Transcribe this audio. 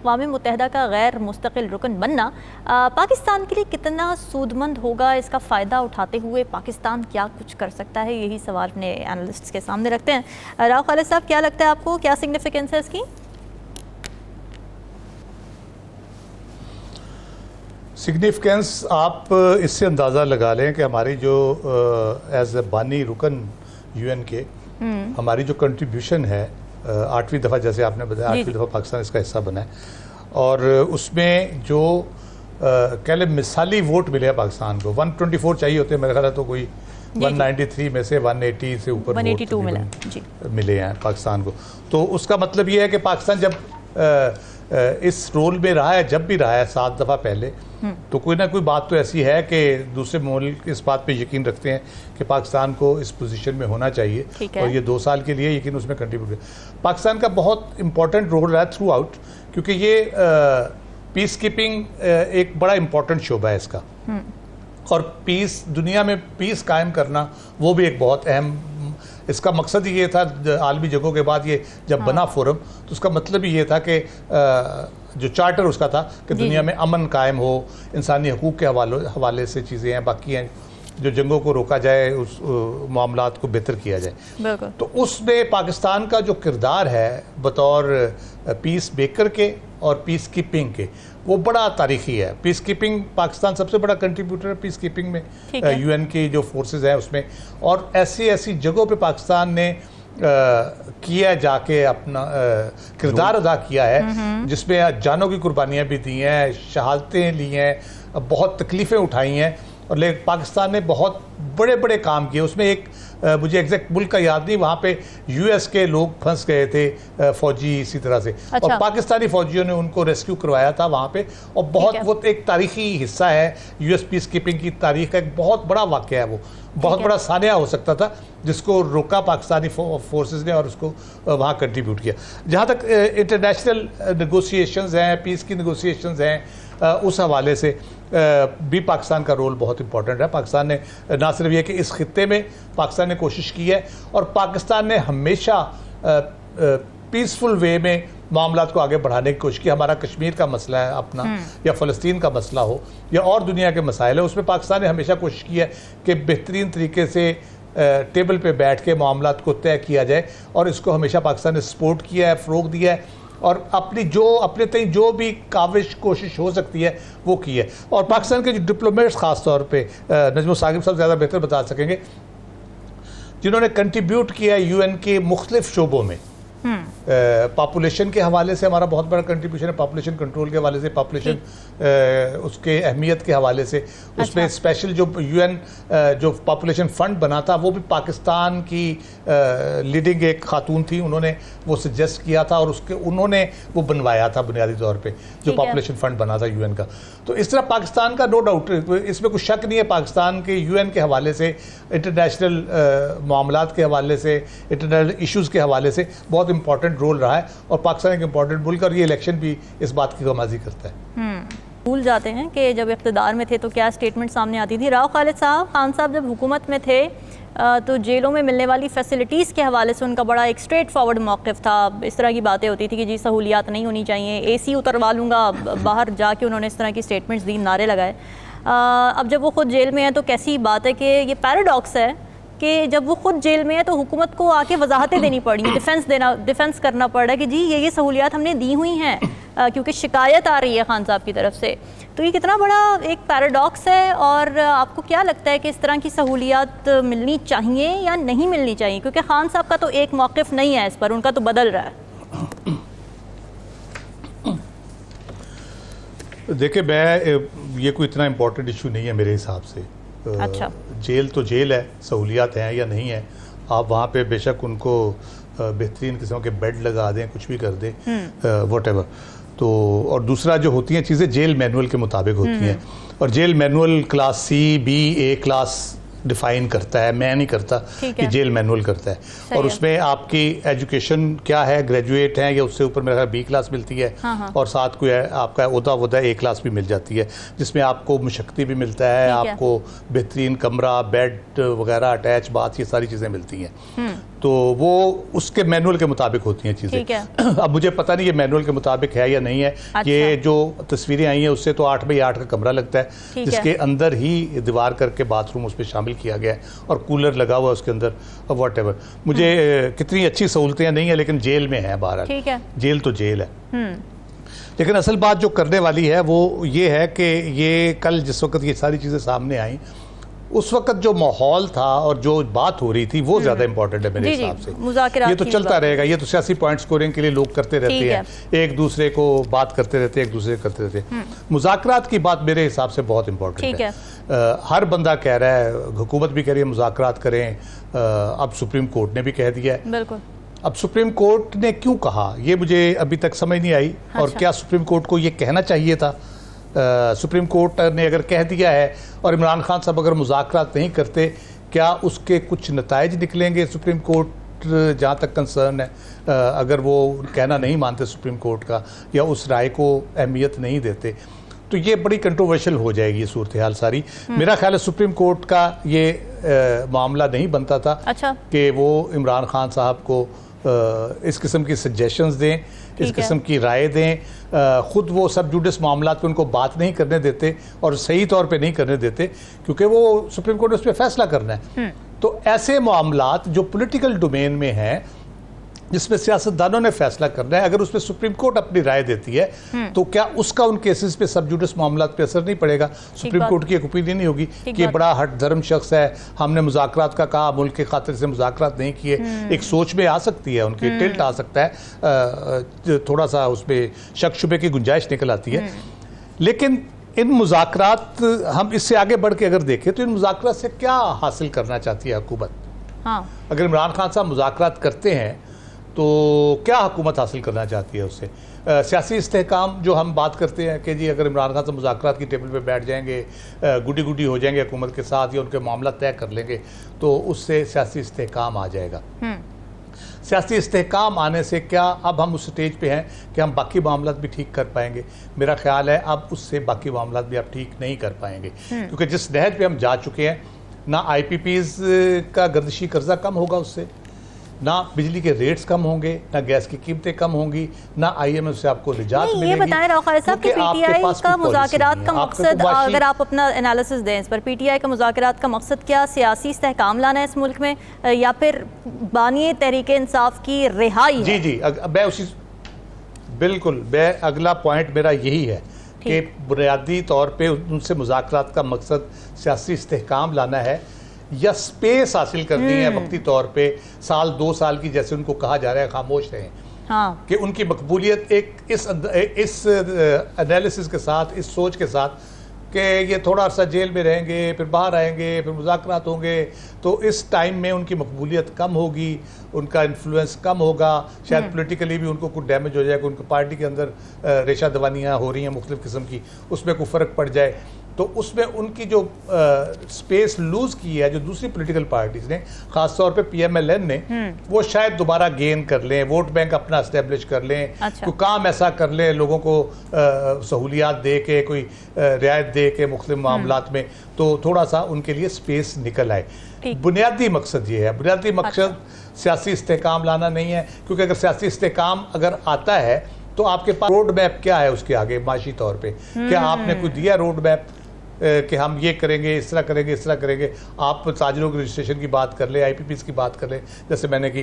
अक़वाम मुत्तहिदा का गैर मुस्तकिल रुकन बनना पाकिस्तान के लिए कितना सूदमंद होगा, इसका फ़ायदा उठाते हुए पाकिस्तान क्या कुछ कर सकता है, यही सवाल अपने एनालिस्ट्स के सामने रखते हैं। राव खालिद साहब, क्या लगता है आपको, क्या सिग्निफिकेंस है इसकी? सिग्निफिकेंस आप इससे अंदाज़ा लगा लें कि हमारी जो एज ए बानी रुकन यूएन के हमारी जो कंट्रीब्यूशन है 8वीं दफ़ा, जैसे आपने बताया 8वीं दफ़ा पाकिस्तान इसका हिस्सा बना है, और उसमें जो कह लें मिसाली वोट मिले हैं पाकिस्तान को, 124 चाहिए होते हैं मेरे ख्याल है, तो कोई 193 में से 180 से ऊपर 182 मिले हैं पाकिस्तान को। तो उसका मतलब ये है कि पाकिस्तान जब इस रोल में रहा है, जब भी रहा है 7 दफ़ा पहले, तो कोई ना कोई बात तो ऐसी है कि दूसरे मुल्क इस बात पे यकीन रखते हैं कि पाकिस्तान को इस पोजीशन में होना चाहिए, और ये 2 साल के लिए यकीन उसमें कंट्रीब्यूट किया। पाकिस्तान का बहुत इंपॉर्टेंट रोल रहा है थ्रू आउट, क्योंकि ये पीस कीपिंग एक बड़ा इंपॉर्टेंट शोबा है इसका, और पीस, दुनिया में पीस कायम करना वो भी एक बहुत अहम, इसका मकसद ही ये था आलमी जगहों के बाद ये जब बना फोरम, तो उसका मतलब ही ये था कि जो चार्टर उसका था कि दुनिया में अमन कायम हो, इंसानी हकूक़ के हवाले से चीज़ें हैं, बाकी हैं जो जंगों को रोका जाए, उस मामलात को बेहतर किया जाए। तो उसमें पाकिस्तान का जो किरदार है बतौर पीस मेकर के और पीस कीपिंग के, वो बड़ा तारीखी है। पीस कीपिंग, पाकिस्तान सबसे बड़ा कंट्रीब्यूटर है पीस कीपिंग में, यूएन की जो फोर्सेस हैं उसमें, और ऐसी ऐसी जगहों पे पाकिस्तान ने किया जाके अपना किरदार अदा किया है, जिसमें जानों की कुर्बानियाँ भी दी हैं, शहादतें ली हैं, बहुत तकलीफ़ें उठाई हैं, और लेकिन पाकिस्तान ने बहुत बड़े बड़े काम किए। उसमें एक मुझे एग्जैक्ट मुल्क का याद नहीं, वहाँ पे यूएस के लोग फंस गए थे, फौजी इसी तरह से, और पाकिस्तानी फौजियों ने उनको रेस्क्यू करवाया था वहाँ पे, और बहुत वो एक तारीखी हिस्सा है यूएस पीस कीपिंग की तारीख का, एक बहुत बड़ा वाक़या है वो, बहुत बड़ा सानिया हो सकता था, जिसको रोका पाकिस्तानी फोर्सेस ने और उसको वहाँ कंट्रीब्यूट किया। जहाँ तक इंटरनेशनल नेगोशिएशंस हैं, पीस की नेगोशिएशंस हैं, उस हवाले से भी पाकिस्तान का रोल बहुत इंपॉर्टेंट है। पाकिस्तान ने ना सिर्फ ये कि इस खित्ते में पाकिस्तान ने कोशिश की है, और पाकिस्तान ने हमेशा पीसफुल वे में मामलात को आगे बढ़ाने की कोशिश की। हमारा कश्मीर का मसला है अपना, या फ़लस्तीन का मसला हो, या और दुनिया के मसाइल है, उसमें पाकिस्तान ने हमेशा कोशिश की है कि बेहतरीन तरीके से टेबल पे बैठ के मामलात को तय किया जाए, और इसको हमेशा पाकिस्तान ने सपोर्ट किया है, फ़रोग दिया है, और अपने तय जो भी काविश कोशिश हो सकती है वो की है। और पाकिस्तान के जो डिप्लोमेट्स ख़ास तौर पे नजम साकिब साहब ज़्यादा बेहतर बता सकेंगे, जिन्होंने कंट्रीब्यूट किया है यूएन के मुख्तलिफ शोबों में, पॉपुलेशन के हवाले से हमारा बहुत बड़ा कंट्रीब्यूशन है, पॉपुलेशन कंट्रोल के हवाले से, पॉपुलेशन उसके अहमियत के हवाले से, उसमें स्पेशल जो यूएन जो पॉपुलेशन फ़ंड बना था, वो भी पाकिस्तान की लीडिंग एक खातून थी, उन्होंने वो सजेस्ट किया था, और उसके उन्होंने वो बनवाया था बुनियादी तौर पे जो पॉपुलेशन फ़ंड बना था यूएन का। तो इस तरह पाकिस्तान का नो डाउट, इसमें कुछ शक नहीं है, पाकिस्तान के यूएन के हवाले से, इंटरनेशनल मामलात के हवाले से, इंटरनेशनल इशूज़ के हवाले से बहुत इंपॉर्टेंट रोल रहा है, और पाकिस्तान एक इंपॉर्टेंट मुल्क, और ये इलेक्शन भी इस बात की गमाजी करता है। भूल जाते हैं कि जब इक़्तिदार में थे तो क्या स्टेटमेंट सामने आती थी। राव खालिद साहब, खान साहब जब हुकूमत में थे तो जेलों में मिलने वाली फैसिलिटीज़ के हवाले से उनका बड़ा एक स्ट्रेट फॉरवर्ड मौक़िफ़ था। इस तरह की बातें होती थी कि जी सहूलियात नहीं होनी चाहिए, एसी उतरवा लूँगा, बाहर जाके उन्होंने इस तरह की स्टेटमेंट्स दी, नारे लगाए। अब जब वो खुद जेल में हैं तो कैसी बात है कि ये पैराडॉक्स है कि जब वो खुद जेल में है तो हुकूमत को आके वजाहतें देनी पड़ी, डिफेंस करना पड़ रहा है कि जी ये सहूलियात हमने दी हुई हैं, क्योंकि शिकायत आ रही है खान साहब की तरफ से। तो ये कितना बड़ा एक पैराडॉक्स है, और आपको क्या लगता है कि इस तरह की सहूलियात मिलनी चाहिए या नहीं मिलनी चाहिए? क्योंकि खान साहब का तो एक मौक़िफ़ नहीं है इस पर, उनका तो बदल रहा है। देखिए, मैं ये कोई इतना इम्पोर्टेंट इशू नहीं है मेरे हिसाब से। अच्छा, जेल तो जेल है, सहूलियात हैं या नहीं है, आप वहाँ पे बेशक उनको बेहतरीन किस्म के बेड लगा दें, कुछ भी कर दें, व्हाटएवर। तो और दूसरा जो होती हैं चीज़ें जेल मैनुअल के मुताबिक होती हैं, और jail manual class C, B, A class define करता है, मैं नहीं करता, ठीक ये है। जेल मैनुअल करता है। सही और है। उसमें आपकी एजुकेशन क्या है, ग्रेजुएट हैं या उससे ऊपर मेरा बी क्लास मिलती है, हाँ। और साथ कोई आपका उहदा ए क्लास भी मिल जाती है, जिसमें आपको मुशक्ति भी मिलता है, ठीक है। आपको बेहतरीन कमरा, बेड वगैरह, अटैच बाथ, ये सारी चीज़ें मिलती हैं। तो वो उसके मैनुअल के मुताबिक होती हैं चीज़ें। ठीक है। अब मुझे पता नहीं ये मैनुअल के मुताबिक है या नहीं है। अच्छा। ये जो तस्वीरें आई हैं उससे तो 8 बाई 8 का कमरा लगता है, ठीक है। जिसके अंदर ही दीवार करके बाथरूम उसमें शामिल किया गया है और कूलर लगा हुआ है उसके अंदर, वॉट एवर। मुझे कितनी अच्छी सहूलतें नहीं है, लेकिन जेल में है बहरहाल। ठीक है। जेल तो जेल है। लेकिन असल बात जो करने वाली है वो ये है कि ये कल जिस वक्त ये सारी चीज़ें सामने आई, उस वक्त जो माहौल था और जो बात हो रही थी वो ज़्यादा इंपॉर्टेंट है मेरे जी, जी, हिसाब से। मुज़ाकरात ये तो की चलता बात। रहेगा, ये तो सियासी पॉइंट स्कोरिंग के लिए लोग करते रहते ठीक हैं, एक दूसरे को बात करते रहते हैं, एक दूसरे करते रहते हैं। मुज़ाकरात की बात मेरे हिसाब से बहुत इंपॉर्टेंट ठीक है। हर बंदा कह रहा है, हुकूमत भी कह रही है मुज़ाकरात करें, अब सुप्रीम कोर्ट ने भी कह दिया है। बिल्कुल। अब सुप्रीम कोर्ट ने क्यों कहा ये मुझे अभी तक समझ नहीं आई। और अच्छा। क्या सुप्रीम कोर्ट को ये कहना चाहिए था? सुप्रीम कोर्ट ने अगर कह दिया है और इमरान खान साहब अगर मुज़ाकरात नहीं करते, क्या उसके कुछ नताइज निकलेंगे? सुप्रीम कोर्ट जहाँ तक कंसर्न है, अगर वो कहना नहीं मानते सुप्रीम कोर्ट का या उस राय को अहमियत नहीं देते, तो ये बड़ी कंट्रोवर्शियल हो जाएगी ये सूरत हाल सारी। मेरा ख्याल है सुप्रीम कोर्ट का ये मामला नहीं बनता था। अच्छा। कि वो इमरान खान साहब को इस किस्म की सजेशंस दें, इस किस्म की राय दें। ख़ुद वो सब जुडिस मामलात पे उनको बात नहीं करने देते और सही तौर पे नहीं करने देते, क्योंकि वो सुप्रीम कोर्ट ने उस पर फैसला करना है। तो ऐसे मामलात जो पॉलिटिकल डोमेन में हैं, जिसमें सियासतदानों ने फैसला करना है, अगर उसमें सुप्रीम कोर्ट अपनी राय देती है तो क्या उसका उन केसेस पे, सब जुडिस मामलात पे असर नहीं पड़ेगा? सुप्रीम कोर्ट की एक ओपिनियन नहीं होगी कि ये बड़ा हट धर्म शख्स है, हमने मुज़ाकरात का कहा, मुल्क के खातिर से मुज़ाकरात नहीं किए। एक सोच में आ सकती है उनकी, टिल्ट आ सकता है, थोड़ा सा उसमें शक शुबे की गुंजाइश निकल आती है। लेकिन इन मुज़ाकरात, हम इससे आगे बढ़ के अगर देखें तो इन मुज़ाकरात से क्या हासिल करना चाहती है हुकूमत? हाँ। अगर इमरान खान साहब मुज़ाकरात करते हैं तो क्या हुकूमत हासिल करना चाहती है उससे? सियासी इस्तेहकाम जो हम बात करते हैं कि जी अगर इमरान खान साहब मुज़ाकरात की टेबल पे बैठ जाएंगे, गुडी गुडी हो जाएंगे हुकूमत के साथ या उनके मामला तय कर लेंगे, तो उससे सियासी इस्तेहकाम आ जाएगा। सियासी इस्तेहकाम आने से क्या अब हम उस स्टेज पे हैं कि हम बाकी मामला भी ठीक कर पाएंगे? मेरा ख्याल है अब उससे बाकी मामला भी आप ठीक नहीं कर पाएंगे, क्योंकि जिस नहज पे हम जा चुके हैं, ना IPPs का गर्दिशी कर्जा कम होगा उससे, ना बिजली के रेट्स कम होंगे, ना गैस की कीमतें कम होंगी, ना IMF से आपको निजात मिलेगी। ये बताएं राव खालिद साहब कि PTI का मुज़ाकरात का मकसद, अगर आप अपना एनालिसिस दें इस पर, PTI का मुज़ाकरात का मकसद क्या सियासी इस्तेहकाम लाना है इस मुल्क में, या फिर बानी तहरीक इंसाफ की रिहाई? जी जी, मैं उसी बिल्कुल, मैं अगला पॉइंट मेरा यही है कि बुनियादी तौर पे उनसे मुज़ाकरात का मकसद सियासी इस्तेहकाम लाना है या स्पेस हासिल करनी है वक्ती तौर पे, साल 2 साल की, जैसे उनको कहा जा रहा है, खामोश रहें। हाँ। कि उनकी मकबूलियत एक इस एनालिसिस के साथ, इस सोच के साथ कि ये थोड़ा अर्सा जेल में रहेंगे, फिर बाहर आएंगे, फिर मुज़ाकरात होंगे, तो इस टाइम में उनकी मकबूलियत कम होगी, उनका इन्फ्लुएंस कम होगा, शायद पॉलिटिकली भी उनको कुछ डैमेज हो जाएगा, उनकी पार्टी के अंदर रेशा दवानियाँ हो रही हैं मुख्तलिफ़ किस्म की, उसमें कोई फ़र्क पड़ जाए, तो उसमें उनकी जो स्पेस लूज़ की है जो दूसरी पॉलिटिकल पार्टीज़ ने, ख़ासतौर पे PMLN ने, वो शायद दोबारा गेन कर लें, वोट बैंक अपना इस्टेब्लिश कर लें। अच्छा। कोई काम ऐसा कर लें, लोगों को सहूलियात दे के, कोई रियायत दे के मुख्तलिफ मामलात में, तो थोड़ा सा उनके लिए स्पेस निकल आए। बुनियादी मकसद ये है, बुनियादी मकसद सियासी इस्तेहकाम लाना नहीं है, क्योंकि अगर सियासी इस्तेहकाम अगर आता है तो आपके पास रोड मैप क्या है उसके आगे माशी तौर पे? क्या आपने कोई दिया रोड मैप कि हम ये करेंगे, इस तरह करेंगे, इस तरह करेंगे? आप ताजिरों के रजिस्ट्रेशन की बात कर लें, IPPs की बात कर लें, जैसे मैंने की,